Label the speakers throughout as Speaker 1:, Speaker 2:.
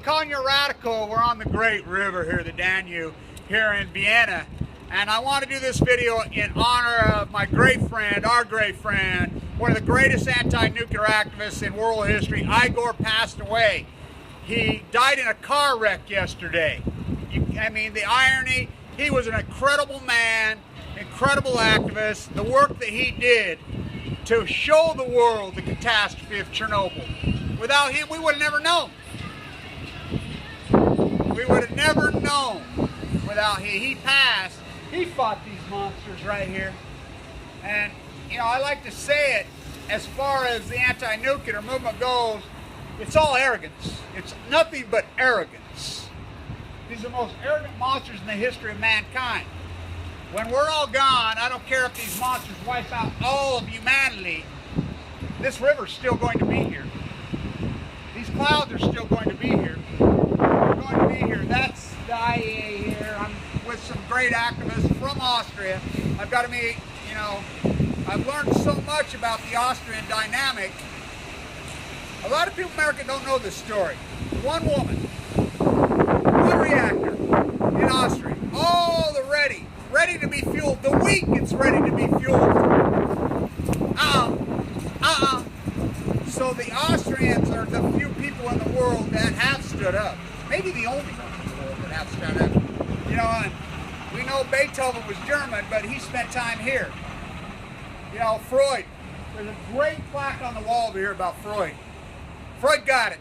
Speaker 1: calling you a radical. We're on the great river here, the Danube, here in Vienna. And I want to do this video in honor of my great friend, our great friend, one of the greatest anti-nuclear activists in world history. Igor passed away. He died in a car wreck yesterday. I mean, the irony, he was an incredible man, incredible activist. The work that he did to show the world the catastrophe of Chernobyl. Without him, we would have never known. We would have never known without him. He passed. He fought these monsters right here. And, you know, I like to say it, as far as the anti-nuclear movement goes, it's all arrogance. It's nothing but arrogance. These are the most arrogant monsters in the history of mankind. When we're all gone, I don't care if these monsters wipe out all of humanity, this river's still going to be here. These clouds are still going to be here. They're going to be here. That's the IEA here. I'm with some great activists from Austria. I've got to meet, you know, I've learned so much about the Austrian dynamic. A lot of people in America don't know this story. One woman, one reactor in Austria, all the ready to be fueled. The week it's ready to be fueled. So the Austrians are the few people in the world that have stood up. Maybe the only ones in the world that have stood up. You know, and we know Beethoven was German, but he spent time here. You know, Freud. There's a great plaque on the wall over here about Freud. Freud got it.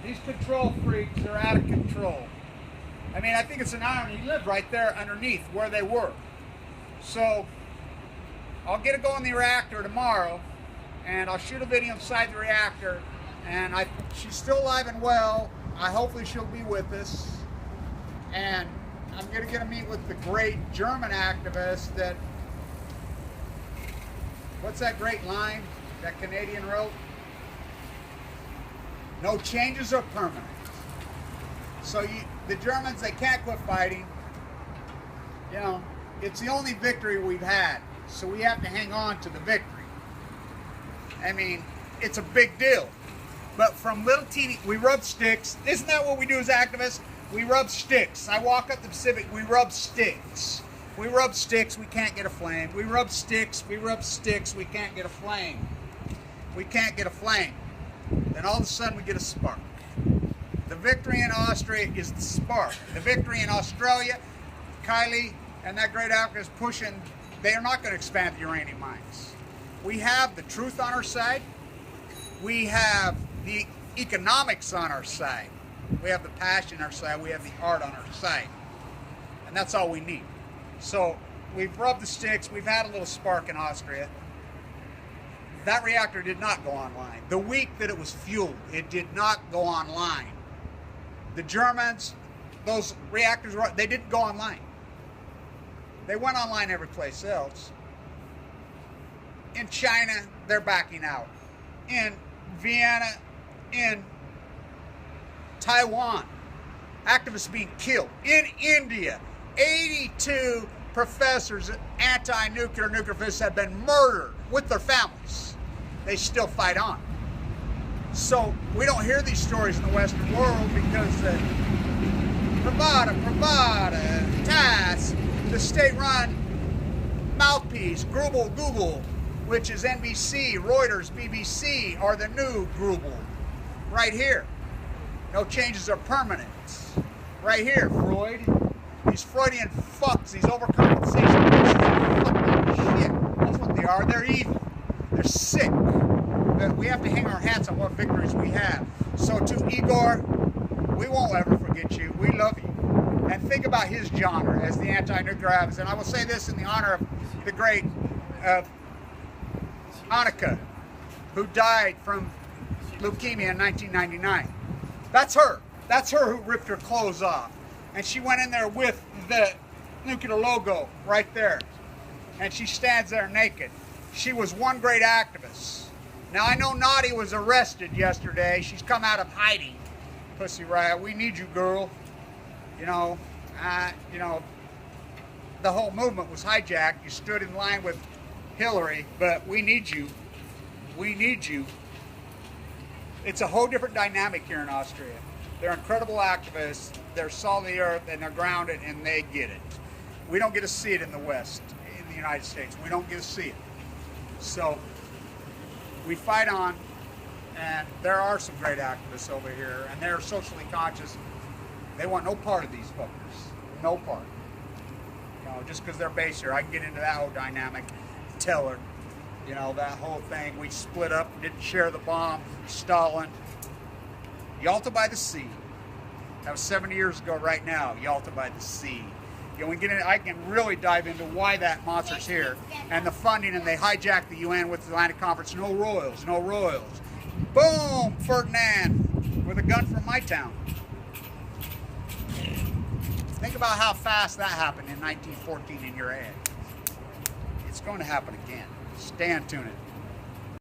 Speaker 1: These control freaks are out of control. I mean, I think it's an irony. He lived right there underneath where they were. So, I'll get it going in the reactor tomorrow, and I'll shoot a video inside the reactor, and she's still alive and well. Hopefully she'll be with us. And I'm going to get to meet with the great German activist that, what's that great line that Canadian wrote? No changes are permanent. So the Germans, they can't quit fighting. You know, it's the only victory we've had. So we have to hang on to the victory. I mean, it's a big deal. But from little teeny, we rub sticks. Isn't that what we do as activists? We rub sticks. I walk up the Pacific, we rub sticks. We rub sticks, we can't get a flame. We rub sticks, we can't get a flame. We can't get a flame. Then all of a sudden we get a spark. The victory in Austria is the spark. The victory in Australia, Kylie and that great activist pushing, they are not going to expand the uranium mines. We have the truth on our side. We have the economics on our side. We have the passion on our side. We have the art on our side. And that's all we need. So we've rubbed the sticks. We've had a little spark in Austria. That reactor did not go online. The week that it was fueled, it did not go online. The Germans, those reactors, they didn't go online. They went online every place else. In China, they're backing out. In Vienna, in Taiwan, activists being killed. In India, 82 professors, anti-nuclear, nuclear physicists have been murdered with their families. They still fight on. So we don't hear these stories in the Western world because Pravada, TASS, the state-run mouthpiece, Google, which is NBC, Reuters, BBC, are the new Google. Right here. No changes are permanent. Right here, Freud. These Freudian fucks, these overcompensation fucking shit. That's what they are. They're evil. They're sick. But we have to hang our hats on what victories we have. So to Igor, we won't ever forget you. We love you. And think about his genre as the anti-nuclear activist. And I will say this in the honor of the great Annika, who died from leukemia in 1999. That's her. That's her who ripped her clothes off. And she went in there with the nuclear logo right there. And she stands there naked. She was one great activist. Now, I know Naughty was arrested yesterday. She's come out of hiding. Pussy Riot, we need you, girl. You know, the whole movement was hijacked. You stood in line with Hillary, but we need you. We need you. It's a whole different dynamic here in Austria. They're incredible activists. They're salt of the earth, and they're grounded, and they get it. We don't get to see it in the West, in the United States. We don't get to see it. So we fight on, and there are some great activists over here, and they're socially conscious. They want no part of these fuckers. No part. You know, just because they're based here. I can get into that whole dynamic. Teller, you know, that whole thing. We split up, didn't share the bomb. Stalin. Yalta by the Sea. That was 70 years ago right now. Yalta by the Sea. You know, we get in, I can really dive into why that monster's here and the funding, and they hijacked the UN with the Atlantic Conference. No royals, no royals. Boom! Ferdinand with a gun from my town. Think about how fast that happened in 1914 in your head. It's going to happen again. Stand tuned.